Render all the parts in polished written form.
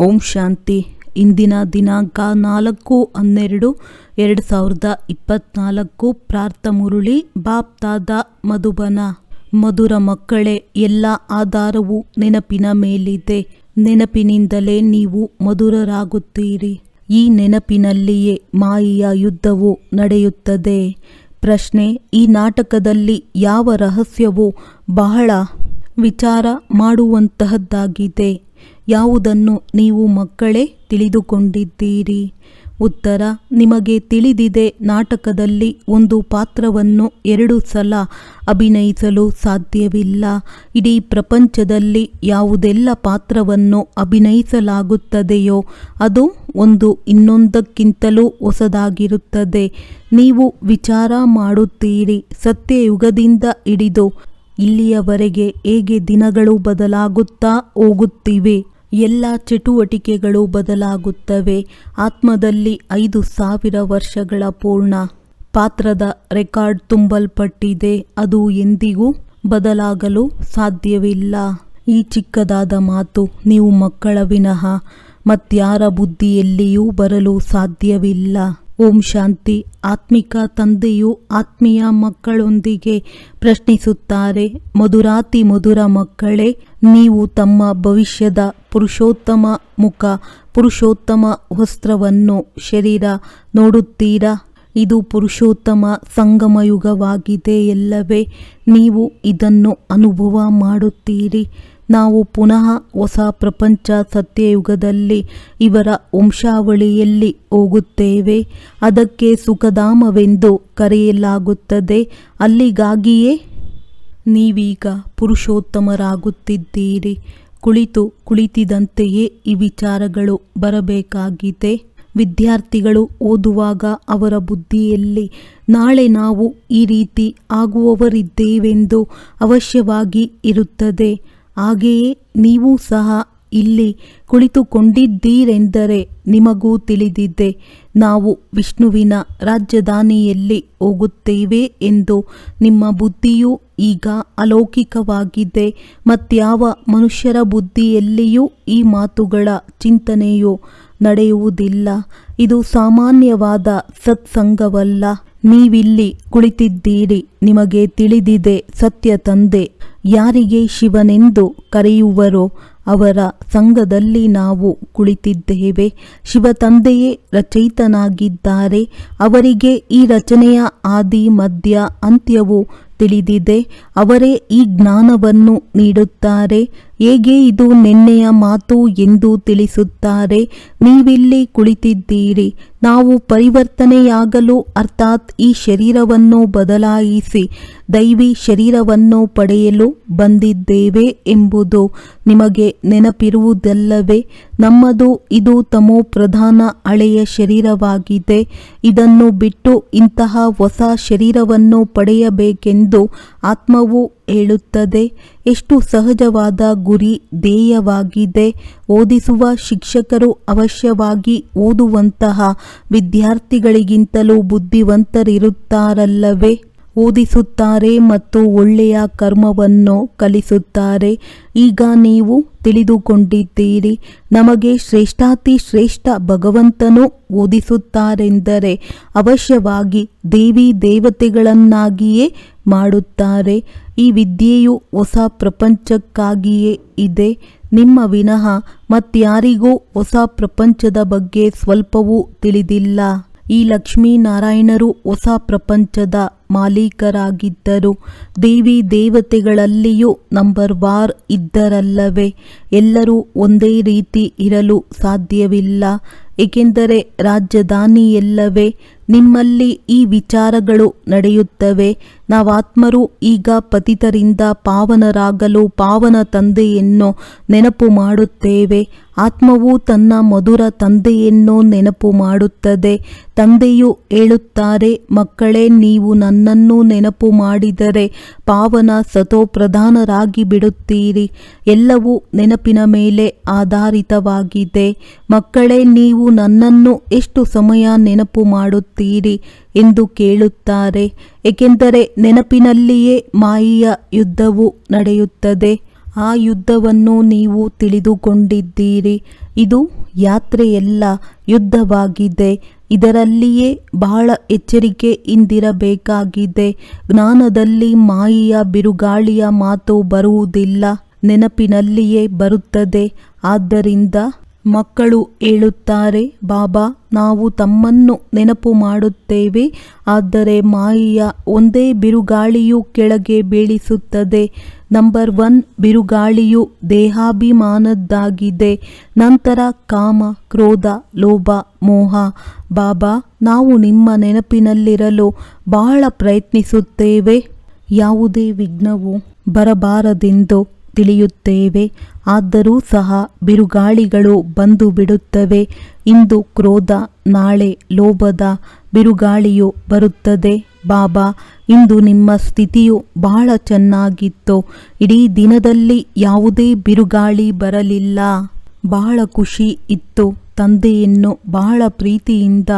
ಓಂ ಶಾಂತಿ. ಇಂದಿನ ದಿನಾಂಕ 4/12/2024. ಪ್ರಾರ್ಥ ಮುರುಳಿ ಬಾಪ್ತಾದ ಮಧುಬನ. ಮಧುರ ಮಕ್ಕಳೇ, ಎಲ್ಲ ಆಧಾರವು ನೆನಪಿನ ಮೇಲಿದೆ. ನೆನಪಿನಿಂದಲೇ ನೀವು ಮಧುರರಾಗುತ್ತೀರಿ. ಈ ನೆನಪಿನಲ್ಲಿಯೇ ಮಾಯೆಯ ಯುದ್ಧವು ನಡೆಯುತ್ತದೆ. ಪ್ರಶ್ನೆ: ಈ ನಾಟಕದಲ್ಲಿ ಯಾವ ರಹಸ್ಯವು ಬಹಳ ವಿಚಾರ ಮಾಡುವಂತಹದ್ದಾಗಿದೆ? ಯಾವುದನ್ನು ನೀವು ಮಕ್ಕಳೇ ತಿಳಿದುಕೊಂಡಿದ್ದೀರಿ? ಉತ್ತರ: ನಿಮಗೆ ತಿಳಿದಿದೆ, ನಾಟಕದಲ್ಲಿ ಒಂದು ಪಾತ್ರವನ್ನು 2 ಸಲ ಅಭಿನಯಿಸಲು ಸಾಧ್ಯವಿಲ್ಲ. ಇಡೀ ಪ್ರಪಂಚದಲ್ಲಿ ಯಾವುದೆಲ್ಲ ಪಾತ್ರವನ್ನು ಅಭಿನಯಿಸಲಾಗುತ್ತದೆಯೋ ಅದು ಒಂದು ಇನ್ನೊಂದಕ್ಕಿಂತಲೂ ಹೊಸದಾಗಿರುತ್ತದೆ. ನೀವು ವಿಚಾರ ಮಾಡುತ್ತೀರಿ, ಸತ್ಯಯುಗದಿಂದ ಹಿಡಿದು ಇಲ್ಲಿಯವರೆಗೆ ಹೇಗೆ ದಿನಗಳು ಬದಲಾಗುತ್ತಾ ಹೋಗುತ್ತಿವೆ, ಎಲ್ಲ ಚಟುವಟಿಕೆಗಳು ಬದಲಾಗುತ್ತವೆ. ಆತ್ಮದಲ್ಲಿ 5,000 ವರ್ಷಗಳ ಪೂರ್ಣ ಪಾತ್ರದ ರೆಕಾರ್ಡ್ ತುಂಬಲ್ಪಟ್ಟಿದೆ. ಅದು ಎಂದಿಗೂ ಬದಲಾಗಲು ಸಾಧ್ಯವಿಲ್ಲ. ಈ ಚಿಕ್ಕದಾದ ಮಾತು ನೀವು ಮಕ್ಕಳ ವಿನಃ ಮತ್ಯಾರ ಬುದ್ಧಿಯಲ್ಲಿಯೂ ಬರಲು ಸಾಧ್ಯವಿಲ್ಲ. ಓಂ ಶಾಂತಿ. ಆತ್ಮಿಕ ತಂದೆಯು ಆತ್ಮೀಯ ಮಕ್ಕಳೊಂದಿಗೆ ಪ್ರಶ್ನಿಸುತ್ತಾರೆ: ಮಧುರಾತಿ ಮಧುರ ಮಕ್ಕಳೇ, ನೀವು ತಮ್ಮ ಭವಿಷ್ಯದ ಪುರುಷೋತ್ತಮ ಮುಖ, ಪುರುಷೋತ್ತಮ ವಸ್ತ್ರವನ್ನು, ಶರೀರ ನೋಡುತ್ತೀರಾ? ಇದು ಪುರುಷೋತ್ತಮ ಸಂಗಮಯುಗವಾಗಿದೆ ಎಲ್ಲವೇ? ನೀವು ಇದನ್ನು ಅನುಭವ ಮಾಡುತ್ತೀರಿ. ನಾವು ಪುನಃ ಹೊಸ ಪ್ರಪಂಚ ಸತ್ಯಯುಗದಲ್ಲಿ ಇವರ ವಂಶಾವಳಿಯಲ್ಲಿ ಹೋಗುತ್ತೇವೆ. ಅದಕ್ಕೆ ಸುಖಧಾಮವೆಂದು ಕರೆಯಲಾಗುತ್ತದೆ. ಅಲ್ಲಿಗಾಗಿಯೇ ನೀವೀಗ ಪುರುಷೋತ್ತಮರಾಗುತ್ತಿದ್ದೀರಿ. ಕುಳಿತಿದ್ದಂತೆಯೇ ಈ ವಿಚಾರಗಳು ಬರಬೇಕಾಗಿದೆ. ವಿದ್ಯಾರ್ಥಿಗಳು ಓದುವಾಗ ಅವರ ಬುದ್ಧಿಯಲ್ಲಿ ನಾಳೆ ನಾವು ಈ ರೀತಿ ಆಗುವವರಿದ್ದೇವೆಂದು ಅವಶ್ಯವಾಗಿ ಇರುತ್ತದೆ. ಹಾಗೆಯೇ ನೀವು ಸಹ ಇಲ್ಲಿ ಕುಳಿತುಕೊಂಡಿದ್ದೀರೆಂದರೆ ನಿಮಗೂ ತಿಳಿದಿದೆ, ನಾವು ವಿಷ್ಣುವಿನ ರಾಜಧಾನಿಯಲ್ಲಿ ಹೋಗುತ್ತೇವೆ ಎಂದು. ನಿಮ್ಮ ಬುದ್ಧಿಯು ಈಗ ಅಲೌಕಿಕವಾಗಿದೆ. ಮತ್ಯಾವ ಮನುಷ್ಯರ ಬುದ್ಧಿಯಲ್ಲಿಯೂ ಈ ಮಾತುಗಳ ಚಿಂತನೆಯು ನಡೆಯುವುದಿಲ್ಲ. ಇದು ಸಾಮಾನ್ಯವಾದ ಸತ್ಸಂಗವಲ್ಲ. ನೀವಿಲ್ಲಿ ಕುಳಿತಿದ್ದೀರಿ. ನಿಮಗೆ ತಿಳಿದಿದೆ, ಸತ್ಯ ತಂದೆ ಯಾರಿಗೆ ಶಿವನೆಂದು ಕರೆಯುವರೋ ಅವರ ಸಂಘದಲ್ಲಿ ನಾವು ಕುಳಿತಿದ್ದೇವೆ. ಶಿವ ತಂದೆಯೇ ರಚಯಿತನಾಗಿದ್ದಾರೆ. ಅವರಿಗೆ ಈ ರಚನೆಯ ಆದಿ ಮಧ್ಯ ಅಂತ್ಯವು ತಿಳಿದಿದೆ. ಅವರೇ ಈ ಜ್ಞಾನವನ್ನು ನೀಡುತ್ತಾರೆ. ಹೇಗೆ ಇದು ನೆನ್ನೆಯ ಮಾತು ಎಂದು ತಿಳಿಸುತ್ತಾರೆ. ನೀವಿಲ್ಲಿ ಕುಳಿತಿದ್ದೀರಿ. ನಾವು ಪರಿವರ್ತನೆಯಾಗಲು, ಅರ್ಥಾತ್ ಈ ಶರೀರವನ್ನು ಬದಲಾಯಿಸಿ ದೈವಿ ಶರೀರವನ್ನು ಪಡೆಯಲು ಬಂದಿದ್ದೇವೆ ಎಂಬುದು ನಿಮಗೆ ನೆನಪಿರುವುದಲ್ಲವೇ? ನಮ್ಮದು ಇದು ತಮೋ ಪ್ರಧಾನ ಹಳೆಯ ಶರೀರವಾಗಿದೆ. ಇದನ್ನು ಬಿಟ್ಟು ಇಂತಹ ಹೊಸ ಶರೀರವನ್ನು ಪಡೆಯಬೇಕೆಂದು ಆತ್ಮವು ಹೇಳುತ್ತದೆ. ಎಷ್ಟು ಸಹಜವಾದ ಗುರಿ ಧ್ಯೇಯವಾಗಿದೆ. ಓದಿಸುವ ಶಿಕ್ಷಕರು ಅವಶ್ಯವಾಗಿ ಓದುವಂತಹ ವಿದ್ಯಾರ್ಥಿಗಳಿಗಿಂತಲೂ ಬುದ್ಧಿವಂತರಿರುತ್ತಾರಲ್ಲವೇ? ಓದಿಸುತ್ತಾರೆ ಮತ್ತು ಒಳ್ಳೆಯ ಕರ್ಮವನ್ನು ಕಲಿಸುತ್ತಾರೆ. ಈಗ ನೀವು ತಿಳಿದುಕೊಂಡಿದ್ದೀರಿ, ನಮಗೆ ಶ್ರೇಷ್ಠಾತಿ ಶ್ರೇಷ್ಠ ಭಗವಂತನು ಓದಿಸುತ್ತಾರೆಂದರೆ ಅವಶ್ಯವಾಗಿ ದೇವಿ ದೇವತೆಗಳನ್ನಾಗಿಯೇ ಮಾಡುತ್ತಾರೆ. ಈ ವಿದ್ಯೆಯು ಹೊಸ ಪ್ರಪಂಚಕ್ಕಾಗಿಯೇ ಇದೆ. ನಿಮ್ಮ ವಿನಃ ಮತ್ಯಾರಿಗೂ ಹೊಸ ಪ್ರಪಂಚದ ಬಗ್ಗೆ ಸ್ವಲ್ಪವೂ ತಿಳಿದಿಲ್ಲ. ಈ ಲಕ್ಷ್ಮೀನಾರಾಯಣರು ಹೊಸ ಪ್ರಪಂಚದ ಮಾಲೀಕರಾಗಿದ್ದರು. ದೇವಿ ದೇವತೆಗಳಲ್ಲಿಯೂ ನಂಬರ್ ವಾರ್ ಇದ್ದರಲ್ಲವೇ? ಎಲ್ಲರೂ ಒಂದೇ ರೀತಿ ಇರಲು ಸಾಧ್ಯವಿಲ್ಲ, ಏಕೆಂದರೆ ರಾಜಧಾನಿಯಲ್ಲವೇ? ನಿಮ್ಮಲ್ಲಿ ಈ ವಿಚಾರಗಳು ನಡೆಯುತ್ತವೆ. ನಾವಾತ್ಮರು ಈಗ ಪತಿತರಿಂದ ಪಾವನರಾಗಲು ಪಾವನ ತಂದೆಯನ್ನು ನೆನಪು ಮಾಡುತ್ತೇವೆ. ಆತ್ಮವು ತನ್ನ ಮಧುರ ತಂದೆಯನ್ನು ನೆನಪು ಮಾಡುತ್ತದೆ. ತಂದೆಯು ಹೇಳುತ್ತಾರೆ, ಮಕ್ಕಳೇ, ನೀವು ನನ್ನನ್ನು ನೆನಪು ಮಾಡಿದರೆ ಪಾವನ ಸತೋಪ್ರಧಾನರಾಗಿ ಬಿಡುತ್ತೀರಿ. ಎಲ್ಲವೂ ನೆನಪಿನ ಮೇಲೆ ಆಧಾರಿತವಾಗಿದೆ. ಮಕ್ಕಳೇ, ನೀವು ನನ್ನನ್ನು ಎಷ್ಟು ಸಮಯ ನೆನಪು ಮಾಡುತ್ತೀರಿ ಎಂದು ಕೇಳುತ್ತಾರೆ. ಏಕೆಂದರೆ ನೆನಪಿನಲ್ಲಿಯೇ ಮಾಯೆಯ ಯುದ್ಧವು ನಡೆಯುತ್ತದೆ. ಆ ಯುದ್ಧವನ್ನು ನೀವು ತಿಳಿದುಕೊಂಡಿದ್ದೀರಿ. ಇದು ಯಾತ್ರೆಯಲ್ಲ, ಯುದ್ಧವಾಗಿದೆ. ಇದರಲ್ಲಿಯೇ ಬಹಳ ಎಚ್ಚರಿಕೆಯಿಂದಿರಬೇಕಾಗಿದೆ. ಜ್ಞಾನದಲ್ಲಿ ಮಾಯೆಯ ಬಿರುಗಾಳಿಯ ಮಾತು ಬರುವುದಿಲ್ಲ, ನೆನಪಿನಲ್ಲಿಯೇ ಬರುತ್ತದೆ. ಆದ್ದರಿಂದ ಮಕ್ಕಳು ಹೇಳುತ್ತಾರೆ, ಬಾಬಾ ನಾವು ತಮ್ಮನ್ನು ನೆನಪು ಮಾಡುತ್ತೇವೆ, ಆದರೆ ಮಾಯೆಯ ಒಂದೇ ಬಿರುಗಾಳಿಯು ಕೆಳಗೆ ಬೀಳಿಸುತ್ತದೆ. ನಂಬರ್ 1 ಬಿರುಗಾಳಿಯು ದೇಹಾಭಿಮಾನದ್ದಾಗಿದೆ. ನಂತರ ಕಾಮ, ಕ್ರೋಧ, ಲೋಭ, ಮೋಹ. ಬಾಬಾ ನಾವು ನಿಮ್ಮ ನೆನಪಿನಲ್ಲಿರಲು ಬಹಳ ಪ್ರಯತ್ನಿಸುತ್ತೇವೆ. ಯಾವುದೇ ವಿಘ್ನವು ಬರಬಾರದೆಂದು ತಿಳಿಯುತ್ತೇವೆ. ಆದರೂ ಸಹ ಬಿರುಗಾಳಿಗಳು ಬಂದು ಬಿಡುತ್ತವೆ. ಇಂದು ಕ್ರೋಧ, ನಾಳೆ ಲೋಭದ ಬಿರುಗಾಳಿಯು ಬರುತ್ತದೆ. ಬಾಬಾ ಇಂದು ನಿಮ್ಮ ಸ್ಥಿತಿಯು ಬಹಳ ಚೆನ್ನಾಗಿತ್ತು. ಇಡೀ ದಿನದಲ್ಲಿ ಯಾವುದೇ ಬಿರುಗಾಳಿ ಬರಲಿಲ್ಲ. ಬಹಳ ಖುಷಿ ಇತ್ತು. ತಂದೆಯನ್ನು ಬಹಳ ಪ್ರೀತಿಯಿಂದ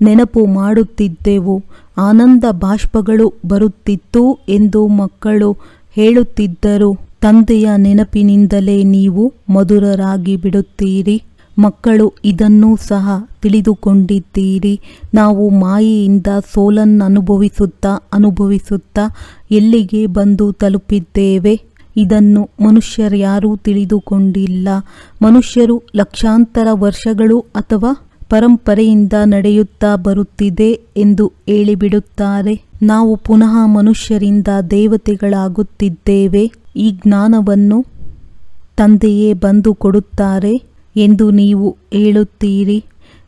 ನೆನಪು ಮಾಡುತ್ತಿದ್ದೆವು. ಆನಂದ ಬಾಷ್ಪಗಳು ಬರುತ್ತಿತ್ತು ಎಂದು ಮಕ್ಕಳು ಹೇಳುತ್ತಿದ್ದರು. ತಂದೆಯ ನೆನಪಿನಿಂದಲೇ ನೀವು ಮಧುರರಾಗಿ ಬಿಡುತ್ತೀರಿ. ಮಕ್ಕಳು ಇದನ್ನೂ ಸಹ ತಿಳಿದುಕೊಂಡಿದ್ದೀರಿ. ನಾವು ಮಾಯೆಯಿಂದ ಸೋಲನ್ನು ಅನುಭವಿಸುತ್ತಾ ಎಲ್ಲಿಗೆ ಬಂದು ತಲುಪಿದ್ದೇವೆ. ಇದನ್ನು ಮನುಷ್ಯರ್ಯಾರೂ ತಿಳಿದುಕೊಂಡಿಲ್ಲ. ಮನುಷ್ಯರು ಲಕ್ಷಾಂತರ ವರ್ಷಗಳು ಅಥವಾ ಪರಂಪರೆಯಿಂದ ನಡೆಯುತ್ತಾ ಬರುತ್ತಿದೆ ಎಂದು ಹೇಳಿಬಿಡುತ್ತಾರೆ. ನಾವು ಪುನಃ ಮನುಷ್ಯರಿಂದ ದೇವತೆಗಳಾಗುತ್ತಿದ್ದೇವೆ. ಈ ಜ್ಞಾನವನ್ನು ತಂದೆಯೇ ಬಂದು ಕೊಡುತ್ತಾರೆ ಎಂದು ನೀವು ಹೇಳುತ್ತೀರಿ.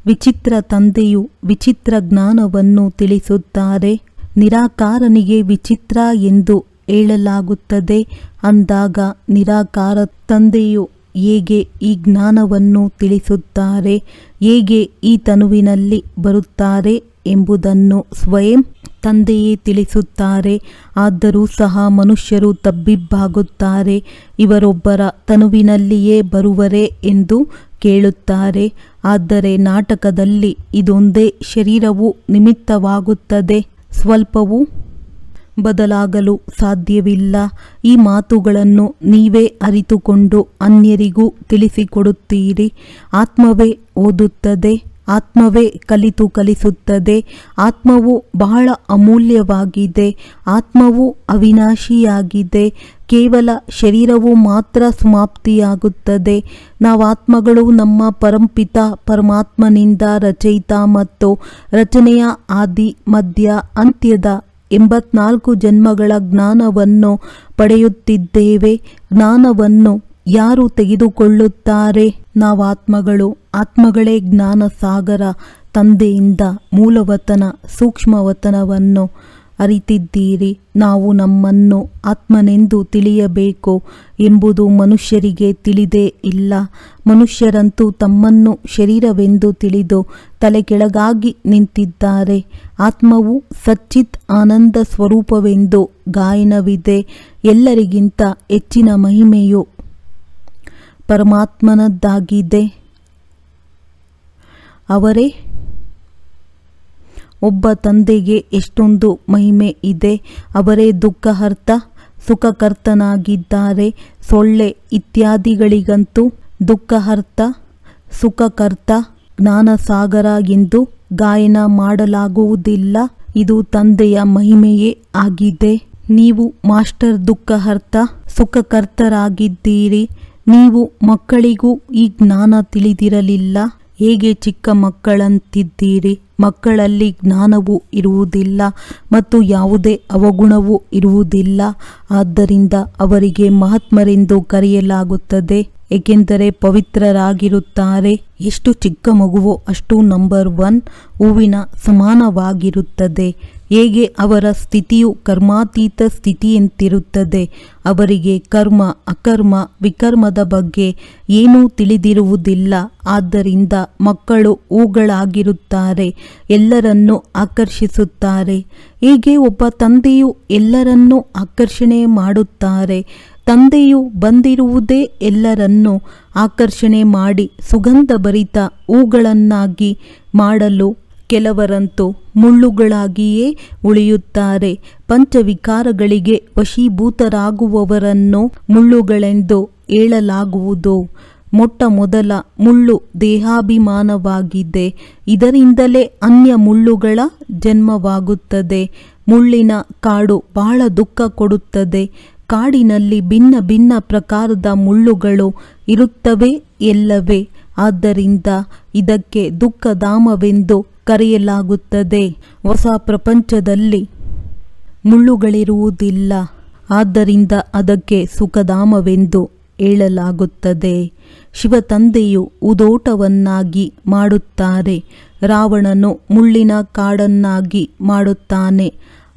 ವಿಚಿತ್ರ ತಂದೆಯು ವಿಚಿತ್ರ ಜ್ಞಾನವನ್ನು ತಿಳಿಸುತ್ತಾರೆ. ನಿರಾಕಾರನಿಗೆ ವಿಚಿತ್ರ ಎಂದು ಹೇಳಲಾಗುತ್ತದೆ. ಅಂದಾಗ ನಿರಾಕಾರ ತಂದೆಯು ಹೇಗೆ ಈ ಜ್ಞಾನವನ್ನು ತಿಳಿಸುತ್ತಾರೆ, ಹೇಗೆ ಈ ತನುವಿನಲ್ಲಿ ಬರುತ್ತಾರೆ ಎಂಬುದನ್ನು ಸ್ವಯಂ ತಂದೆಯೇ ತಿಳಿಸುತ್ತಾರೆ. ಆದರೂ ಸಹ ಮನುಷ್ಯರು ತಬ್ಬಿಬ್ಬಾಗುತ್ತಾರೆ. ಇವರೊಬ್ಬರ ತನುವಿನಲ್ಲಿಯೇ ಬರುವರೇ ಎಂದು ಕೇಳುತ್ತಾರೆ. ಆದರೆ ನಾಟಕದಲ್ಲಿ ಇದೊಂದೇ ಶರೀರವು ನಿಮಿತ್ತವಾಗುತ್ತದೆ. ಸ್ವಲ್ಪವೂ ಬದಲಾಗಲು ಸಾಧ್ಯವಿಲ್ಲ. ಈ ಮಾತುಗಳನ್ನು ನೀವೇ ಅರಿತುಕೊಂಡು ಅನ್ಯರಿಗೂ ತಿಳಿಸಿಕೊಡುತ್ತೀರಿ. ಆತ್ಮವೇ ಓದುತ್ತದೆ, ಆತ್ಮವೇ ಕಲಿಸುತ್ತದೆ. ಆತ್ಮವು ಬಹಳ ಅಮೂಲ್ಯವಾಗಿದೆ. ಆತ್ಮವು ಅವಿನಾಶಿಯಾಗಿದೆ. ಕೇವಲ ಶರೀರವು ಮಾತ್ರ ಸಮಾಪ್ತಿಯಾಗುತ್ತದೆ. ನಾವಾತ್ಮಗಳು ನಮ್ಮ ಪರಂಪಿತ ಪರಮಾತ್ಮನಿಂದ ರಚಯಿತ ಮತ್ತು ರಚನೆಯ ಆದಿ ಮಧ್ಯ ಅಂತ್ಯದ 84 ಜನ್ಮಗಳ ಜ್ಞಾನವನ್ನು ಪಡೆಯುತ್ತಿದ್ದೇವೆ. ಜ್ಞಾನವನ್ನು ಯಾರು ತೆಗೆದುಕೊಳ್ಳುತ್ತಾರೆ? ನಾವಾತ್ಮಗಳು. ಆತ್ಮಗಳೇ ಜ್ಞಾನ ಸಾಗರ. ತಂದೆಯಿಂದ ಮೂಲವತನ ಸೂಕ್ಷ್ಮವತನವನ್ನು ಅರಿತಿದ್ದೀರಿ. ನಾವು ನಮ್ಮನ್ನು ಆತ್ಮನೆಂದು ತಿಳಿಯಬೇಕು ಎಂಬುದು ಮನುಷ್ಯರಿಗೆ ತಿಳಿದೇ ಇಲ್ಲ. ಮನುಷ್ಯರಂತೂ ತಮ್ಮನ್ನು ಶರೀರವೆಂದು ತಿಳಿದು ತಲೆಕೆಳಗಾಗಿ ನಿಂತಿದ್ದಾರೆ. ಆತ್ಮವು ಸಚ್ಚಿತ್ ಆನಂದ ಸ್ವರೂಪವೆಂದು ಗಾಯನವಿದೆ. ಎಲ್ಲರಿಗಿಂತ ಹೆಚ್ಚಿನ ಮಹಿಮೆಯು ಪರಮಾತ್ಮನದ್ದಾಗಿದೆ. ಅವರೇ ಒಬ್ಬ ತಂದೆಗೆ ಎಷ್ಟೊಂದು ಮಹಿಮೆ ಇದೆ. ಅವರೇ ದುಃಖಹರ್ತ, ಸುಖಕರ್ತನಾಗಿದ್ದಾರೆ. ಸೊಳ್ಳೆ ಇತ್ಯಾದಿಗಳಿಗಂತೂ ದುಃಖಹರ್ತ, ಸುಖಕರ್ತ, ಜ್ಞಾನಸಾಗರ ಎಂದು ಗಾಯನ ಮಾಡಲಾಗುವುದಿಲ್ಲ. ಇದು ತಂದೆಯ ಮಹಿಮೆಯೇ ಆಗಿದೆ. ನೀವು ಮಾಸ್ಟರ್ ದುಃಖಹರ್ತ, ಸುಖಕರ್ತರಾಗಿದ್ದೀರಿ. ನೀವು ಮಕ್ಕಳಿಗೂ ಈ ಜ್ಞಾನ ತಿಳಿದಿರಲಿಲ್ಲ. ಹೇಗೆ ಚಿಕ್ಕ ಮಕ್ಕಳಂತಿದ್ದೀರಿ. ಮಕ್ಕಳಲ್ಲಿ ಜ್ಞಾನವೂ ಇರುವುದಿಲ್ಲ ಮತ್ತು ಯಾವುದೇ ಅವಗುಣವೂ ಇರುವುದಿಲ್ಲ. ಆದ್ದರಿಂದ ಅವರಿಗೆ ಮಹಾತ್ಮರೆಂದು ಕರೆಯಲಾಗುತ್ತದೆ, ಏಕೆಂದರೆ ಪವಿತ್ರರಾಗಿರುತ್ತಾರೆ. ಎಷ್ಟು ಚಿಕ್ಕ ಮಗುವೋ ಅಷ್ಟು ನಂಬರ್ 1 ಹೂವಿನ ಸಮಾನವಾಗಿರುತ್ತದೆ. ಹೇಗೆ ಅವರ ಸ್ಥಿತಿಯು ಕರ್ಮಾತೀತ ಸ್ಥಿತಿಯಂತಿರುತ್ತದೆ. ಅವರಿಗೆ ಕರ್ಮ, ಅಕರ್ಮ, ವಿಕರ್ಮದ ಬಗ್ಗೆ ಏನೂ ತಿಳಿದಿರುವುದಿಲ್ಲ. ಆದ್ದರಿಂದ ಮಕ್ಕಳು ಹೂಗಳಾಗಿರುತ್ತಾರೆ, ಎಲ್ಲರನ್ನೂ ಆಕರ್ಷಿಸುತ್ತಾರೆ. ಹೇಗೆ ಒಬ್ಬ ತಂದೆಯು ಎಲ್ಲರನ್ನೂ ಆಕರ್ಷಣೆ ಮಾಡುತ್ತಾರೆ. ತಂದೆಯು ಬಂದಿರುವುದೇ ಎಲ್ಲರನ್ನೂ ಆಕರ್ಷಣೆ ಮಾಡಿ ಸುಗಂಧಭರಿತ ಹೂಗಳನ್ನಾಗಿ ಮಾಡಲು. ಕೆಲವರಂತೂ ಮುಳ್ಳುಗಳಾಗಿಯೇ ಉಳಿಯುತ್ತಾರೆ. ಪಂಚವಿಕಾರಗಳಿಗೆ ವಶೀಭೂತರಾಗುವವರನ್ನು ಮುಳ್ಳುಗಳೆಂದು ಹೇಳಲಾಗುವುದು. ಮೊಟ್ಟ ಮೊದಲ ಮುಳ್ಳು ದೇಹಾಭಿಮಾನವಾಗಿದೆ. ಇದರಿಂದಲೇ ಅನ್ಯ ಮುಳ್ಳುಗಳ ಜನ್ಮವಾಗುತ್ತದೆ. ಮುಳ್ಳಿನ ಕಾಡು ಬಹಳ ದುಃಖ ಕೊಡುತ್ತದೆ. ಕಾಡಿನಲ್ಲಿ ಭಿನ್ನ ಭಿನ್ನ ಪ್ರಕಾರದ ಮುಳ್ಳುಗಳು ಇರುತ್ತವೆ ಎಲ್ಲವೇ. ಆದ್ದರಿಂದ ಇದಕ್ಕೆ ದುಃಖಧಾಮವೆಂದು ಕರೆಯಲಾಗುತ್ತದೆ. ಹೊಸ ಪ್ರಪಂಚದಲ್ಲಿ ಮುಳ್ಳುಗಳಿರುವುದಿಲ್ಲ. ಆದ್ದರಿಂದ ಅದಕ್ಕೆ ಸುಖಧಾಮವೆಂದು ಹೇಳಲಾಗುತ್ತದೆ. ಶಿವತಂದೆಯು ಉದೋಟವನ್ನಾಗಿ ಮಾಡುತ್ತಾರೆ. ರಾವಣನು ಮುಳ್ಳಿನ ಕಾಡನ್ನಾಗಿ ಮಾಡುತ್ತಾನೆ.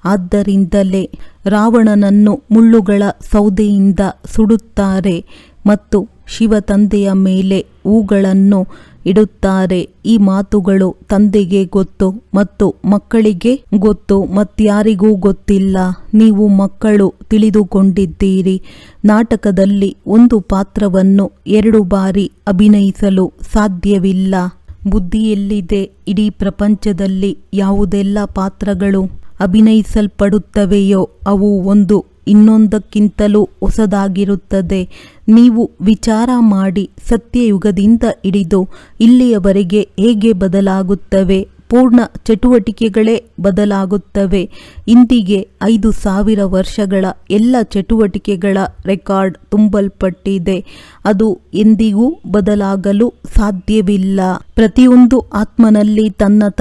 ಆದ್ದರಿಂದಲೇ ರಾವಣನನ್ನು ಮುಳ್ಳುಗಳ ಸೌದೆಯಿಂದ ಸುಡುತ್ತಾರೆ ಮತ್ತು ಶಿವತಂದೆಯ ಮೇಲೆ ಹೂಗಳನ್ನು ಇಡುತ್ತಾರೆ. ಈ ಮಾತುಗಳು ತಂದೆಗೆ ಗೊತ್ತು ಮತ್ತು ಮಕ್ಕಳಿಗೆ ಗೊತ್ತು, ಮತ್ಯಾರಿಗೂ ಗೊತ್ತಿಲ್ಲ. ನೀವು ಮಕ್ಕಳು ತಿಳಿದುಕೊಂಡಿದ್ದೀರಿ. ನಾಟಕದಲ್ಲಿ ಒಂದು ಪಾತ್ರವನ್ನು 2 ಬಾರಿ ಅಭಿನಯಿಸಲು ಸಾಧ್ಯವಿಲ್ಲ. ಬುದ್ಧಿಯಲ್ಲಿದೆ. ಇಡೀ ಪ್ರಪಂಚದಲ್ಲಿ ಯಾವುದೆಲ್ಲ ಪಾತ್ರಗಳು ಅಭಿನಯಿಸಲ್ಪಡುತ್ತವೆಯೋ ಅವು ಒಂದು ಇನ್ನೊಂದಕ್ಕಿಂತಲೂ ಹೊಸದಾಗಿರುತ್ತದೆ. ನೀವು ವಿಚಾರ ಮಾಡಿ, ಸತ್ಯಯುಗದಿಂದ ಹಿಡಿದು ಇಲ್ಲಿಯವರೆಗೆ ಹೇಗೆ ಬದಲಾಗುತ್ತವೆ. ಪೂರ್ಣ ಚಟುವಟಿಕೆಗಳೇ ಬದಲಾಗುತ್ತವೆ. ಇಂದಿಗೆ 5,000 ವರ್ಷಗಳ ಎಲ್ಲ ಚಟುವಟಿಕೆಗಳ ರೆಕಾರ್ಡ್ ತುಂಬಲ್ಪಟ್ಟಿದೆ. ಅದು ಎಂದಿಗೂ ಬದಲಾಗಲು ಸಾಧ್ಯವಿಲ್ಲ. ಪ್ರತಿಯೊಂದು ಆತ್ಮನಲ್ಲಿ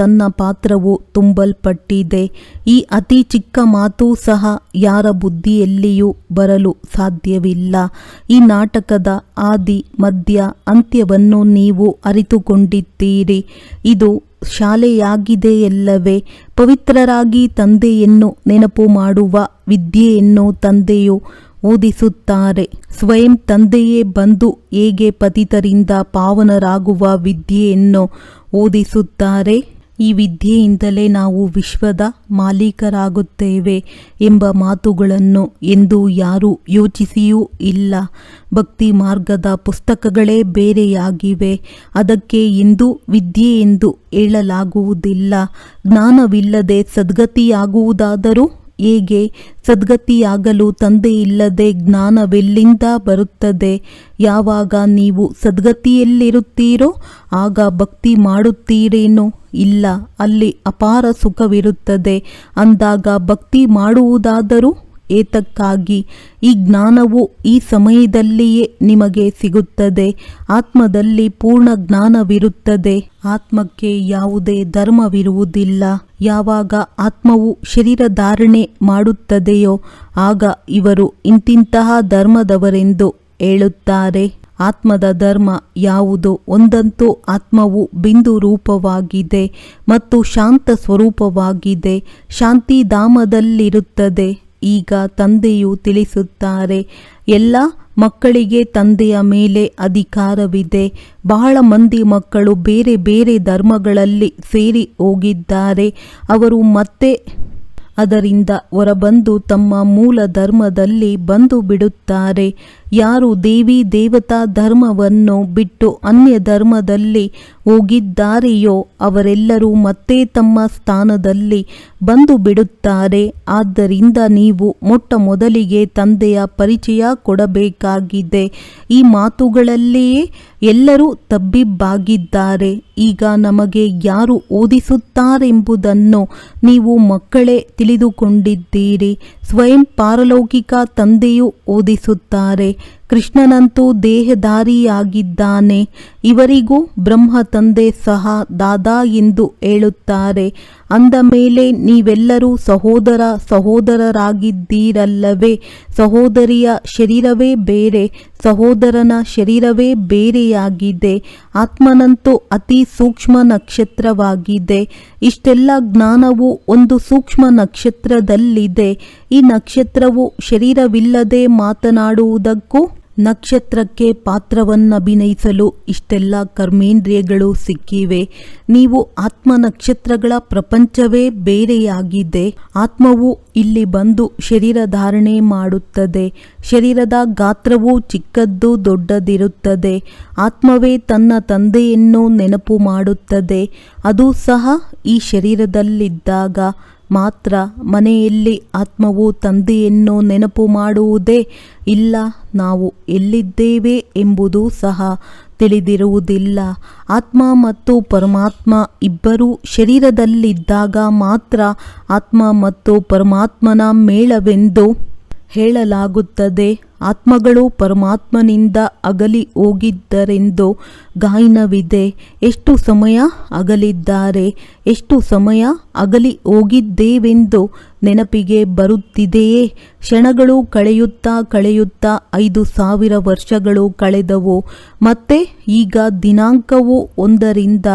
ತನ್ನ ಪಾತ್ರವು ತುಂಬಲ್ಪಟ್ಟಿದೆ. ಈ ಅತಿ ಚಿಕ್ಕ ಮಾತು ಸಹ ಯಾರ ಬುದ್ಧಿಯಲ್ಲಿಯೂ ಬರಲು ಸಾಧ್ಯವಿಲ್ಲ. ಈ ನಾಟಕದ ಆದಿ ಮಧ್ಯ ಅಂತ್ಯವನ್ನು ನೀವು ಅರಿತುಕೊಂಡಿದ್ದೀರಿ. ಇದು ಶಾಲೆಯಾಗಿದೆಯಲ್ಲವೇ. ಪವಿತ್ರರಾಗಿ ತಂದೆಯನ್ನು ನೆನಪು ಮಾಡುವ ವಿದ್ಯೆಯನ್ನು ತಂದೆಯು ಓದಿಸುತ್ತಾರೆ. ಸ್ವಯಂ ತಂದೆಯೇ ಬಂದು ಹೇಗೆ ಪತಿತರಿಂದ ಪಾವನರಾಗುವ ವಿದ್ಯೆಯನ್ನು ಓದಿಸುತ್ತಾರೆ. ಈ ವಿದ್ಯೆಯಿಂದಲೇ ನಾವು ವಿಶ್ವದ ಮಾಲೀಕರಾಗುತ್ತೇವೆ ಎಂಬ ಮಾತುಗಳನ್ನು ಎಂದೂ ಯಾರೂ ಯೋಚಿಸಿಯೂ ಇಲ್ಲ. ಭಕ್ತಿ ಮಾರ್ಗದ ಪುಸ್ತಕಗಳೇ ಬೇರೆಯಾಗಿವೆ. ಅದಕ್ಕೆ ಎಂದೂ ವಿದ್ಯೆ ಎಂದು ಹೇಳಲಾಗುವುದಿಲ್ಲ. ಜ್ಞಾನವಿಲ್ಲದೆ ಸದ್ಗತಿಯಾಗುವುದಾದರೂ ಹೇಗೆ? ಸದ್ಗತಿಯಾಗಲು ತಂದೆ ಇಲ್ಲದೆ ಜ್ಞಾನವೆಲ್ಲಿಂದ ಬರುತ್ತದೆ? ಯಾವಾಗ ನೀವು ಸದ್ಗತಿಯಲ್ಲಿರುತ್ತೀರೋ ಆಗ ಭಕ್ತಿ ಮಾಡುತ್ತೀರೇನೋ? ಇಲ್ಲ, ಅಲ್ಲಿ ಅಪಾರ ಸುಖವಿರುತ್ತದೆ. ಅಂದಾಗ ಭಕ್ತಿ ಮಾಡುವುದಾದರೂ ಏತಕ್ಕಾಗಿ? ಈ ಜ್ಞಾನವು ಈ ಸಮಯದಲ್ಲಿಯೇ ನಿಮಗೆ ಸಿಗುತ್ತದೆ. ಆತ್ಮದಲ್ಲಿ ಪೂರ್ಣ ಜ್ಞಾನವಿರುತ್ತದೆ. ಆತ್ಮಕ್ಕೆ ಯಾವುದೇ ಧರ್ಮವಿರುವುದಿಲ್ಲ. ಯಾವಾಗ ಆತ್ಮವು ಶರೀರ ಧಾರಣೆ ಮಾಡುತ್ತದೆಯೋ ಆಗ ಇವರು ಇಂತಿಂತಹ ಧರ್ಮದವರೆಂದು ಹೇಳುತ್ತಾರೆ. ಆತ್ಮದ ಧರ್ಮ ಯಾವುದು? ಒಂದಂತೂ ಆತ್ಮವು ಬಿಂದು ರೂಪವಾಗಿದೆ ಮತ್ತು ಶಾಂತ ಸ್ವರೂಪವಾಗಿದೆ. ಶಾಂತಿಧಾಮದಲ್ಲಿರುತ್ತದೆ. ಈಗ ತಂದೆಯು ತಿಳಿಸುತ್ತಾರೆ, ಎಲ್ಲ ಮಕ್ಕಳಿಗೆ ತಂದೆಯ ಮೇಲೆ ಅಧಿಕಾರವಿದೆ. ಬಹಳ ಮಂದಿ ಮಕ್ಕಳು ಬೇರೆ ಬೇರೆ ಧರ್ಮಗಳಲ್ಲಿ ಸೇರಿ ಹೋಗಿದ್ದಾರೆ. ಅವರು ಮತ್ತೆ ಅದರಿಂದ ಹೊರಬಂದು ತಮ್ಮ ಮೂಲ ಧರ್ಮದಲ್ಲಿ ಬಂದು ಬಿಡುತ್ತಾರೆ. ಯಾರು ದೇವಿ ದೇವತಾ ಧರ್ಮವನ್ನು ಬಿಟ್ಟು ಅನ್ಯ ಧರ್ಮದಲ್ಲಿ ಹೋಗಿದ್ದಾರೆಯೋ ಅವರೆಲ್ಲರೂ ಮತ್ತೆ ತಮ್ಮ ಸ್ಥಾನದಲ್ಲಿ ಬಂದು ಬಿಡುತ್ತಾರೆ. ಆದ್ದರಿಂದ ನೀವು ಮೊಟ್ಟ ಮೊದಲಿಗೆ ತಂದೆಯ ಪರಿಚಯ ಕೊಡಬೇಕಾಗಿದೆ. ಈ ಮಾತುಗಳಲ್ಲಿಯೇ ಎಲ್ಲರೂ ತಬ್ಬಿಬ್ಬಾಗಿದ್ದಾರೆ. ಈಗ ನಮಗೆ ಯಾರು ಓದಿಸುತ್ತಾರೆಂಬುದನ್ನು ನೀವು ಮಕ್ಕಳೇ ತಿಳಿದುಕೊಂಡಿದ್ದೀರಿ. ಸ್ವಯಂ ಪಾರಲೌಕಿಕ ತಂದೆಯು ಓದಿಸುತ್ತಾರೆ. ಕೃಷ್ಣನಂತೂ ದೇಹಧಾರಿಯಾಗಿದ್ದಾನೆ. ಇವರಿಗೂ ಬ್ರಹ್ಮ ತಂದೆ ಸಹ ದಾದಾ ಎಂದು ಹೇಳುತ್ತಾರೆ. ಅಂದ ಮೇಲೆ ನೀವೆಲ್ಲರೂ ಸಹೋದರರಾಗಿದ್ದೀರಲ್ಲವೇ? ಸಹೋದರಿಯ ಶರೀರವೇ ಬೇರೆ, ಸಹೋದರನ ಶರೀರವೇ ಬೇರೆಯಾಗಿದೆ. ಆತ್ಮನಂತೂ ಅತಿ ಸೂಕ್ಷ್ಮ ನಕ್ಷತ್ರವಾಗಿದೆ. ಇಷ್ಟೆಲ್ಲ ಜ್ಞಾನವು ಒಂದು ಸೂಕ್ಷ್ಮ ನಕ್ಷತ್ರದಲ್ಲಿದೆ. ಈ ನಕ್ಷತ್ರವು ಶರೀರವಿಲ್ಲದೆ ಮಾತನಾಡುವುದಕ್ಕೂ ನಕ್ಷತ್ರಕ್ಕೆ ಪಾತ್ರವನ್ನಭಿನಯಿಸಲು ಇಷ್ಟೆಲ್ಲ ಕರ್ಮೇಂದ್ರಿಯಗಳು ಸಿಕ್ಕಿವೆ. ನೀವು ಆತ್ಮ ನಕ್ಷತ್ರಗಳ ಪ್ರಪಂಚವೇ ಬೇರೆಯಾಗಿದೆ. ಆತ್ಮವು ಇಲ್ಲಿ ಬಂದು ಶರೀರ ಧಾರಣೆ ಮಾಡುತ್ತದೆ. ಶರೀರದ ಗಾತ್ರವು ಚಿಕ್ಕದ್ದು ದೊಡ್ಡದಿರುತ್ತದೆ. ಆತ್ಮವೇ ತನ್ನ ತಂದೆಯನ್ನು ನೆನಪು ಮಾಡುತ್ತದೆ. ಅದು ಸಹ ಈ ಶರೀರದಲ್ಲಿದ್ದಾಗ ಮಾತ್ರ. ಮನೆಯಲ್ಲಿ ಆತ್ಮವು ತಂದೆಯನ್ನು ನೆನಪು ಮಾಡುವುದೇ ಇಲ್ಲ. ನಾವು ಎಲ್ಲಿದ್ದೇವೆ ಎಂಬುದು ಸಹ ತಿಳಿದಿರುವುದಿಲ್ಲ. ಆತ್ಮ ಮತ್ತು ಪರಮಾತ್ಮ ಇಬ್ಬರೂ ಶರೀರದಲ್ಲಿದ್ದಾಗ ಮಾತ್ರ ಆತ್ಮ ಮತ್ತು ಪರಮಾತ್ಮನ ಮೇಳವೆಂದು ಹೇಳಲಾಗುತ್ತದೆ. ಆತ್ಮಗಳು ಪರಮಾತ್ಮನಿಂದ ಅಗಲಿ ಹೋಗಿದ್ದರೆಂದು ಗಾಯನವಿದೆ. ಎಷ್ಟು ಸಮಯ ಅಗಲಿದ್ದಾರೆ, ಎಷ್ಟು ಸಮಯ ಅಗಲಿ ಹೋಗಿದ್ದೇವೆಂದು ನೆನಪಿಗೆ ಬರುತ್ತಿದೆಯೇ? ಕ್ಷಣಗಳು ಕಳೆಯುತ್ತಾ 5,000 ವರ್ಷಗಳು ಕಳೆದವು. ಮತ್ತೆ ಈಗ ದಿನಾಂಕವು 1ರಿಂದ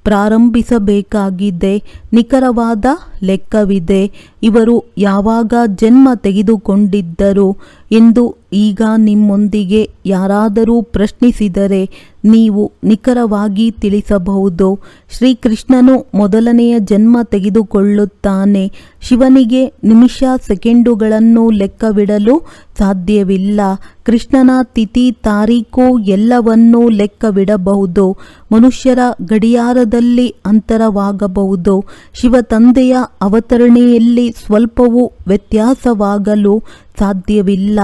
ಪ್ರಾರಂಭಿಸಬೇಕಾಗಿದೆ. ನಿಖರವಾದ ಲೆಕ್ಕವಿದೆ. ಇವರು ಯಾವಾಗ ಜನ್ಮ ತೆಗೆದುಕೊಂಡಿದ್ದರು ಎಂದು ಈಗ ನಿಮ್ಮೊಂದಿಗೆ ಯಾರಾದರೂ ಪ್ರಶ್ನಿಸಿದರೆ ನೀವು ನಿಖರವಾಗಿ ತಿಳಿಸಬಹುದು. ಶ್ರೀಕೃಷ್ಣನು ಮೊದಲನೆಯ ಜನ್ಮ ತೆಗೆದುಕೊಳ್ಳುತ್ತಾನೆ. ಶಿವನಿಗೆ ನಿಮಿಷ ಸೆಕೆಂಡುಗಳನ್ನು ಲೆಕ್ಕವಿಡಲು ಸಾಧ್ಯವಿಲ್ಲ. ಕೃಷ್ಣನ ತಿಥಿ ತಾರೀಖು ಎಲ್ಲವನ್ನೂ ಲೆಕ್ಕವಿಡಬಹುದು. ಮನುಷ್ಯರ ಗಡಿಯಾರದಲ್ಲಿ ಅಂತರವಾಗಬಹುದು. ಶಿವ ತಂದೆಯ ಅವತರಣೆಯಲ್ಲಿ ಸ್ವಲ್ಪವೂ ವ್ಯತ್ಯಾಸವಾಗಲು ಸಾಧ್ಯವಿಲ್ಲ.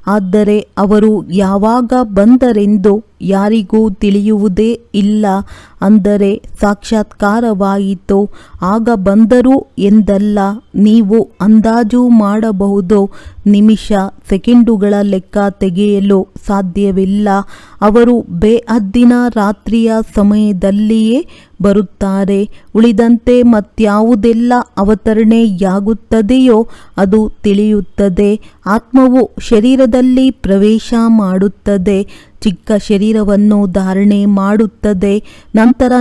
ಆದರೆ ಅವರು ಯಾವಾಗ ಬಂದರೆಂದು ಯಾರಿಗೂ ತಿಳಿಯುವುದೇ ಇಲ್ಲ. ಅಂದರೆ ಸಾಕ್ಷಾತ್ಕಾರವಾಯಿತು, ಆಗ ಬಂದರು ಎಂದಲ್ಲ. ನೀವು ಅಂದಾಜು ಮಾಡಬಹುದು. ನಿಮಿಷ ಸೆಕೆಂಡುಗಳ ಲೆಕ್ಕ ತೆಗೆಯಲು ಸಾಧ್ಯವಿಲ್ಲ. ಅವರು ಬೇಹದ್ದಿನ ರಾತ್ರಿಯ ಸಮಯದಲ್ಲಿಯೇ ಬರುತ್ತಾರೆ. ಉಳಿದಂತೆ ಮತ್ಯಾವುದೆಲ್ಲ ಅವತರಣೆಯಾಗುತ್ತದೆಯೋ ಅದು ತಿಳಿಯುತ್ತದೆ. ಆತ್ಮವು ಶರೀರದಲ್ಲಿ ಪ್ರವೇಶ ಮಾಡುತ್ತದೆ. ಚಿಕ್ಕ ಶರೀರವನ್ನು ಧಾರಣೆ ಮಾಡುತ್ತದೆ. ನಂತರ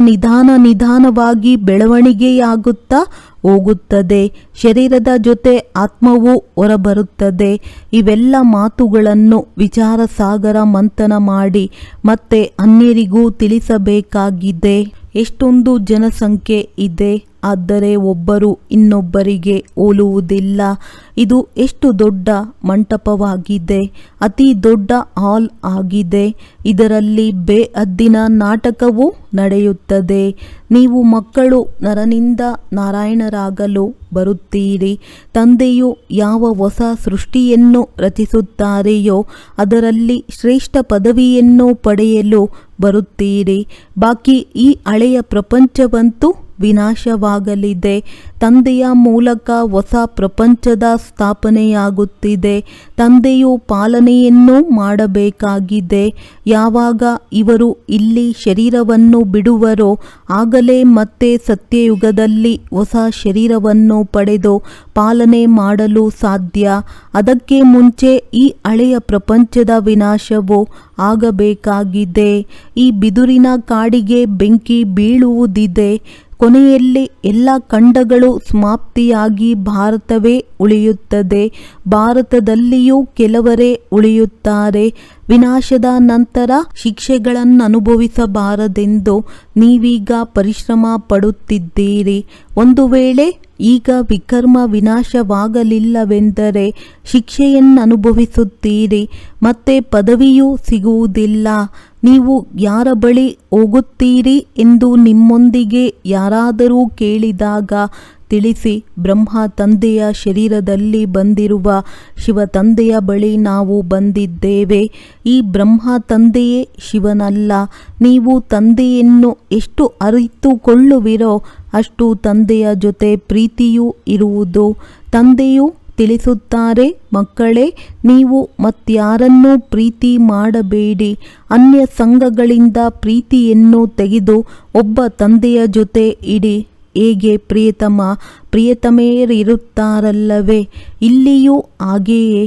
ನಿಧಾನವಾಗಿ ಬೆಳವಣಿಗೆಯಾಗುತ್ತಾ ಹೋಗುತ್ತದೆ. ಶರೀರದ ಜೊತೆ ಆತ್ಮವು ಹೊರಬರುತ್ತದೆ. ಇವೆಲ್ಲ ಮಾತುಗಳನ್ನು ವಿಚಾರ ಸಾಗರ ಮಂಥನ ಮಾಡಿ ಮತ್ತೆ ಅನ್ಯರಿಗೂ ತಿಳಿಸಬೇಕಾಗಿದೆ. ಎಷ್ಟೊಂದು ಜನಸಂಖ್ಯೆ ಇದೆ, ಆದರೆ ಒಬ್ಬರು ಇನ್ನೊಬ್ಬರಿಗೆ ಹೋಲುವುದಿಲ್ಲ. ಇದು ಎಷ್ಟು ದೊಡ್ಡ ಮಂಟಪವಾಗಿದೆ, ಅತಿ ದೊಡ್ಡ ಹಾಲ್ ಆಗಿದೆ. ಇದರಲ್ಲಿ ಬೇಹದ್ದಿನ ನಾಟಕವು ನಡೆಯುತ್ತದೆ. ನೀವು ಮಕ್ಕಳು ನರನಿಂದ ನಾರಾಯಣರಾಗಲು ಬರುತ್ತೀರಿ. ತಂದೆಯು ಯಾವ ಹೊಸ ಸೃಷ್ಟಿಯನ್ನು ರಚಿಸುತ್ತಾರೆಯೋ ಅದರಲ್ಲಿ ಶ್ರೇಷ್ಠ ಪದವಿಯನ್ನು ಪಡೆಯಲು ಬರುತ್ತೀರಿ. ಬಾಕಿ ಈ ಹಳೆಯ ಪ್ರಪಂಚವಂತೂ ವಿನಾಶವಾಗಲಿದೆ. ತಂದೆಯ ಮೂಲಕ ಹೊಸ ಪ್ರಪಂಚದ ಸ್ಥಾಪನೆಯಾಗುತ್ತಿದೆ. ತಂದೆಯು ಪಾಲನೆಯನ್ನು ಮಾಡಬೇಕಾಗಿದೆ. ಯಾವಾಗ ಇವರು ಇಲ್ಲಿ ಶರೀರವನ್ನು ಬಿಡುವರೋ ಆಗಲೇ ಮತ್ತೆ ಸತ್ಯಯುಗದಲ್ಲಿ ಹೊಸ ಶರೀರವನ್ನು ಪಡೆದು ಪಾಲನೆ ಮಾಡಲು ಸಾಧ್ಯ. ಅದಕ್ಕೆ ಮುಂಚೆ ಈ ಹಳೆಯ ಪ್ರಪಂಚದ ವಿನಾಶವು ಆಗಬೇಕಾಗಿದೆ. ಈ ಬಿದುರಿನ ಕಾಡಿಗೆ ಬೆಂಕಿ ಬೀಳುವುದಿದೆ. ಕೊನೆಯಲ್ಲಿ ಎಲ್ಲ ಖಂಡಗಳು ಸಮಾಪ್ತಿಯಾಗಿ ಭಾರತವೇ ಉಳಿಯುತ್ತದೆ. ಭಾರತದಲ್ಲಿಯೂ ಕೆಲವರೇ ಉಳಿಯುತ್ತಾರೆ. ವಿನಾಶದ ನಂತರ ಶಿಕ್ಷೆಗಳನ್ನನುಭವಿಸಬಾರದೆಂದು ನೀವೀಗ ಪರಿಶ್ರಮ ಪಡುತ್ತಿದ್ದೀರಿ. ಒಂದು ವೇಳೆ ಈಗ ವಿಕರ್ಮ ವಿನಾಶವಾಗಲಿಲ್ಲವೆಂದರೆ ಶಿಕ್ಷೆಯನ್ನನುಭವಿಸುತ್ತೀರಿ. ಮತ್ತೆ ಪದವಿಯೂ ಸಿಗುವುದಿಲ್ಲ. ನೀವು ಯಾರ ಬಳಿ ಹೋಗುತ್ತೀರಿ ಎಂದು ನಿಮ್ಮೊಂದಿಗೆ ಯಾರಾದರೂ ಕೇಳಿದಾಗ ತಿಳಿಸಿ, ಬ್ರಹ್ಮ ತಂದೆಯ ಶರೀರದಲ್ಲಿ ಬಂದಿರುವ ಶಿವ ತಂದೆಯ ಬಳಿ ನಾವು ಬಂದಿದ್ದೇವೆ. ಈ ಬ್ರಹ್ಮ ತಂದೆಯೇ ಶಿವನಲ್ಲ. ನೀವು ತಂದೆಯನ್ನು ಎಷ್ಟು ಅರಿತುಕೊಳ್ಳುವಿರೋ ಅಷ್ಟು ತಂದೆಯ ಜೊತೆ ಪ್ರೀತಿಯೂ ಇರುವುದು. ತಂದೆಯು ತಿಳಿಸುತ್ತಾರೆ, ಮಕ್ಕಳೇ, ನೀವು ಮತ್ಯಾರನ್ನೂ ಪ್ರೀತಿ ಮಾಡಬೇಡಿ. ಅನ್ಯ ಸಂಘಗಳಿಂದ ಪ್ರೀತಿಯನ್ನು ತೆಗೆದು ಒಬ್ಬ ತಂದೆಯ ಜೊತೆ ಇಡಿ. ಹೇಗೆ ಪ್ರಿಯತಮೆಯರಿರುತ್ತಾರಲ್ಲವೇ, ಇಲ್ಲಿಯೂ ಹಾಗೆಯೇ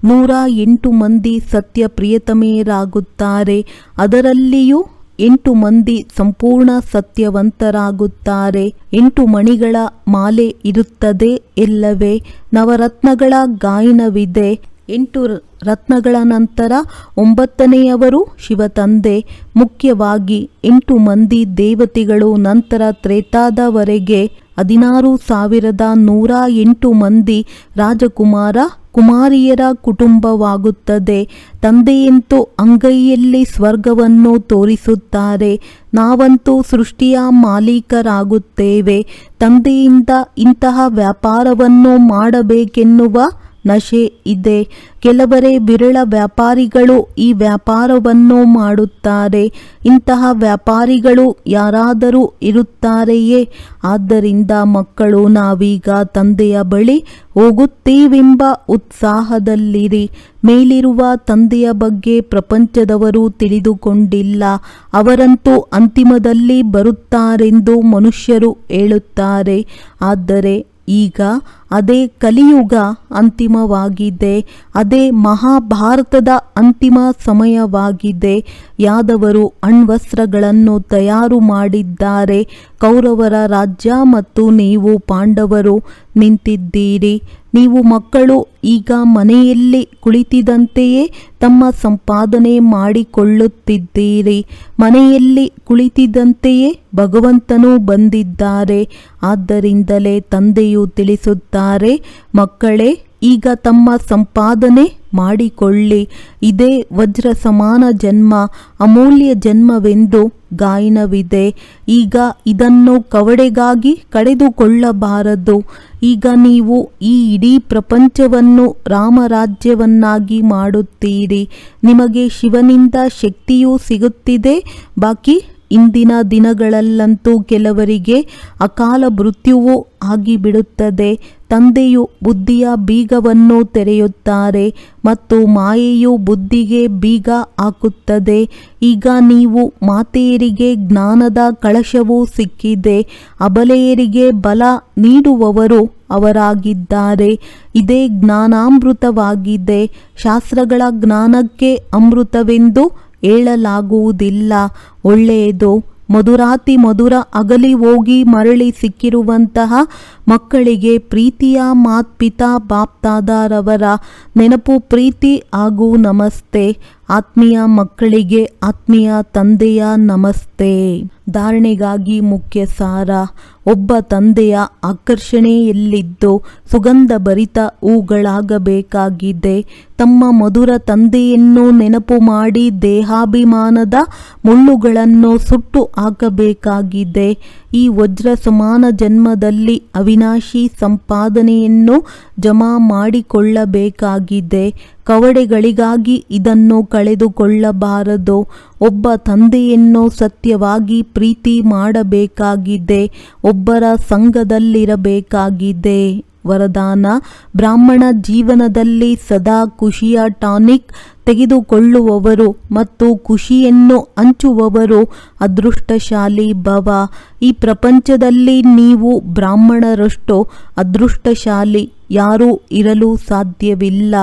108 ಮಂದಿ ಸತ್ಯ ಪ್ರಿಯತಮೆಯರಾಗುತ್ತಾರೆ. ಅದರಲ್ಲಿಯೂ 8 ಮಂದಿ ಸಂಪೂರ್ಣ ಸತ್ಯವಂತರಾಗುತ್ತಾರೆ. 8 ಮಣಿಗಳ ಮಾಲೆ ಇರುತ್ತದೆ ಎಲ್ಲವೇ. ನವರತ್ನಗಳ ಗಾಯನವಿದೆ. 8 ರತ್ನಗಳ ನಂತರ 9ನೆಯವರು ಶಿವತಂದೆ. ಮುಖ್ಯವಾಗಿ 8 ಮಂದಿ ದೇವತೆಗಳು ನಂತರ ತ್ರೇತಾದವರೆಗೆ 16,108 ಮಂದಿ ರಾಜಕುಮಾರ ಕುಮಾರಿಯರ ಕುಟುಂಬವಾಗುತ್ತದೆ. ತಂದೆಯಂತೂ ಅಂಗೈಯಲ್ಲಿ ಸ್ವರ್ಗವನ್ನು ತೋರಿಸುತ್ತಾರೆ. ನಾವಂತೂ ಸೃಷ್ಟಿಯ ಮಾಲೀಕರಾಗುತ್ತೇವೆ. ತಂದೆಯಿಂದ ಇಂತಹ ವ್ಯಾಪಾರವನ್ನು ಮಾಡಬೇಕೆನ್ನುವ ನಶೆ ಇದೆ. ಕೆಲವರೇ ವಿರಳ ವ್ಯಾಪಾರಿಗಳು ಈ ವ್ಯಾಪಾರವನ್ನು ಮಾಡುತ್ತಾರೆ. ಇಂತಹ ವ್ಯಾಪಾರಿಗಳು ಯಾರಾದರೂ ಇರುತ್ತಾರೆಯೇ? ಆದ್ದರಿಂದ ಮಕ್ಕಳು, ನಾವೀಗ ತಂದೆಯ ಬಳಿ ಹೋಗುತ್ತೇವೆಂಬ ಉತ್ಸಾಹದಲ್ಲಿರಿ. ಮೇಲಿರುವ ತಂದೆಯ ಬಗ್ಗೆ ಪ್ರಪಂಚದವರು ತಿಳಿದುಕೊಂಡಿಲ್ಲ. ಅವರಂತೂ ಅಂತಿಮದಲ್ಲಿ ಬರುತ್ತಾರೆಂದು ಮನುಷ್ಯರು ಹೇಳುತ್ತಾರೆ. ಆದರೆ ಈಗ ಅದೇ ಕಲಿಯುಗ ಅಂತಿಮವಾಗಿದೆ. ಅದೇ ಮಹಾಭಾರತದ ಅಂತಿಮ ಸಮಯವಾಗಿದೆ. ಯಾದವರು ಅಣ್ವಸ್ತ್ರಗಳನ್ನು ತಯಾರು ಮಾಡಿದ್ದಾರೆ. ಕೌರವರ ರಾಜ್ಯ ಮತ್ತು ನೀವು ಪಾಂಡವರು ನಿಂತಿದ್ದೀರಿ. ನೀವು ಮಕ್ಕಳು ಈಗ ಮನೆಯಲ್ಲಿ ಕುಳಿತಿದ್ದಂತೆಯೇ ತಮ್ಮ ಸಂಪಾದನೆ ಮಾಡಿಕೊಳ್ಳುತ್ತಿದ್ದೀರಿ. ಮನೆಯಲ್ಲಿ ಕುಳಿತಿದ್ದಂತೆಯೇ ಭಗವಂತನು ಬಂದಿದ್ದಾರೆ. ಆದ್ದರಿಂದಲೇ ತಂದೆಯು ತಿಳಿಸುತ್ತಾರೆ, ಮಕ್ಕಳೇ ಈಗ ತಮ್ಮ ಸಂಪಾದನೆ ಮಾಡಿಕೊಳ್ಳಿ. ಇದೇ ವಜ್ರ ಸಮಾನ ಜನ್ಮ, ಅಮೂಲ್ಯ ಜನ್ಮವೆಂದು ಗಾಯನವಿದೆ. ಈಗ ಇದನ್ನು ಕವಡೆಗಾಗಿ ಕಳೆದುಕೊಳ್ಳಬಾರದು. ಈಗ ನೀವು ಈ ಇಡೀ ಪ್ರಪಂಚವನ್ನು ರಾಮರಾಜ್ಯವನ್ನಾಗಿ ಮಾಡುತ್ತೀರಿ. ನಿಮಗೆ ಶಿವನಿಂದ ಶಕ್ತಿಯೂ ಸಿಗುತ್ತಿದೆ. ಬಾಕಿ ಇಂದಿನ ದಿನಗಳಲ್ಲಂತೂ ಕೆಲವರಿಗೆ ಅಕಾಲ ಮೃತ್ಯುವು ಆಗಿಬಿಡುತ್ತದೆ. ತಂದೆಯು ಬುದ್ಧಿಯ ಬೀಗವನ್ನು ತೆರೆಯುತ್ತಾರೆ ಮತ್ತು ಮಾಯೆಯು ಬುದ್ಧಿಗೆ ಬೀಗ ಹಾಕುತ್ತದೆ. ಈಗ ನೀವು ಮಾತೆಯರಿಗೆ ಜ್ಞಾನದ ಕಳಶವೂ ಸಿಕ್ಕಿದೆ. ಅಬಲೆಯರಿಗೆ ಬಲ ನೀಡುವವರು ಅವರಾಗಿದ್ದಾರೆ. ಇದೇ ಜ್ಞಾನಾಮೃತವಾಗಿದೆ. ಶಾಸ್ತ್ರಗಳ ಜ್ಞಾನಕ್ಕೆ ಅಮೃತವೆಂದು ಹೇಳಲಾಗುವುದಿಲ್ಲ. ಒಳ್ಳೆಯದು. ಮಧುರಾತಿ ಮಧುರ ಅಗಲಿ ಹೋಗಿ ಮರಳಿ ಸಿಕ್ಕಿರುವಂತಹ ಮಕ್ಕಳಿಗೆ ಪ್ರೀತಿಯ ಮಾತ್ಪಿತಾ ಬಾಪ್ದಾದಾರವರ ನೆನಪು, ಪ್ರೀತಿ ಹಾಗೂ ನಮಸ್ತೆ. ಆತ್ಮೀಯ ಮಕ್ಕಳಿಗೆ ಆತ್ಮೀಯ ತಂದೆಯ ನಮಸ್ತೆ. ಧಾರಣೆಗಾಗಿ ಮುಖ್ಯ ಸಾರ. ಒಬ್ಬ ತಂದೆಯ ಆಕರ್ಷಣೆಯಲ್ಲಿದ್ದು ಸುಗಂಧ ಭರಿತ ಹೂಗಳಾಗಬೇಕಾಗಿದೆ. ತಮ್ಮ ಮಧುರ ತಂದೆಯನ್ನು ನೆನಪು ಮಾಡಿ ದೇಹಾಭಿಮಾನದ ಮುಳ್ಳುಗಳನ್ನು ಸುಟ್ಟು ಹಾಕಬೇಕಾಗಿದೆ. ಈ ವಜ್ರ ಸಮಾನ ಜನ್ಮದಲ್ಲಿ ಅವಿನಾಶಿ ಸಂಪಾದನೆಯನ್ನು ಜಮಾ ಮಾಡಿಕೊಳ್ಳಬೇಕಾಗಿದೆ. ಕವಡೆಗಳಿಗಾಗಿ ಇದನ್ನು ಕಳೆದುಕೊಳ್ಳಬಾರದು. ಒಬ್ಬ ತಂದೆಯನ್ನು ಸತ್ಯವಾಗಿ ಪ್ರೀತಿ ಮಾಡಬೇಕಾಗಿದೆ. ಒಬ್ಬರ ಸಂಘದಲ್ಲಿರಬೇಕಾಗಿದೆ. ವರದಾನ: ಬ್ರಾಹ್ಮಣ ಜೀವನದಲ್ಲಿ ಸದಾ ಖುಷಿಯ ಟಾನಿಕ್ ತೆಗೆದುಕೊಳ್ಳುವವರು ಮತ್ತು ಖುಷಿಯನ್ನು ಹಂಚುವವರು ಅದೃಷ್ಟಶಾಲಿ ಭವ. ಈ ಪ್ರಪಂಚದಲ್ಲಿ ನೀವು ಬ್ರಾಹ್ಮಣರಷ್ಟು ಅದೃಷ್ಟಶಾಲಿ ಯಾರೂ ಇರಲು ಸಾಧ್ಯವಿಲ್ಲ.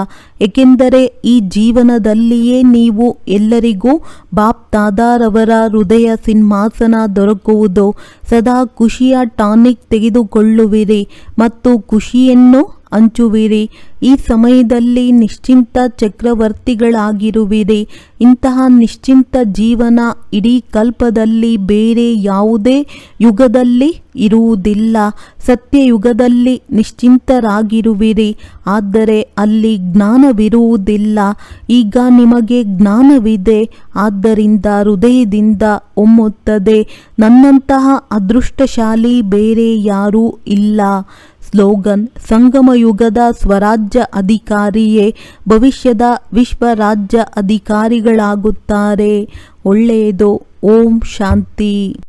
ಏಕೆಂದರೆ ಈ ಜೀವನದಲ್ಲಿಯೇ ನೀವು ಎಲ್ಲರಿಗೂ ಬಾಪ್ ದಾದಾರವರ ಹೃದಯ ಸಿಂಹಾಸನ ದೊರಕುವುದು. ಸದಾ ಖುಷಿಯ ಟಾನಿಕ್ ತೆಗೆದುಕೊಳ್ಳುವಿರಿ ಮತ್ತು ಖುಷಿಯನ್ನು ಹಂಚುವಿರಿ. ಈ ಸಮಯದಲ್ಲಿ ನಿಶ್ಚಿಂತ ಚಕ್ರವರ್ತಿಗಳಾಗಿರುವಿರಿ. ಇಂತಹ ನಿಶ್ಚಿಂತ ಜೀವನ ಇಡೀ ಕಲ್ಪದಲ್ಲಿ ಬೇರೆ ಯಾವುದೇ ಯುಗದಲ್ಲಿ ಇರುವುದಿಲ್ಲ. ಸತ್ಯಯುಗದಲ್ಲಿ ನಿಶ್ಚಿಂತರಾಗಿರುವಿರಿ, ಆದರೆ ಅಲ್ಲಿ ಜ್ಞಾನವಿರುವುದಿಲ್ಲ. ಈಗ ನಿಮಗೆ ಜ್ಞಾನವಿದೆ, ಆದ್ದರಿಂದ ಹೃದಯದಿಂದ ಒಮ್ಮುತ್ತದೆ, ನನ್ನಂತಹ ಅದೃಷ್ಟಶಾಲಿ ಬೇರೆ ಯಾರೂ ಇಲ್ಲ. ಸ್ಲೋಗನ್: ಸಂಗಮಯುಗದ ಸ್ವರಾಜ್ಯ ಅಧಿಕಾರಿಯೇ ಭವಿಷ್ಯದ ವಿಶ್ವ ರಾಜ್ಯ ಅಧಿಕಾರಿಗಳಾಗುತ್ತಾರೆ. ಒಳ್ಳೆಯದು. ಓಂ ಶಾಂತಿ.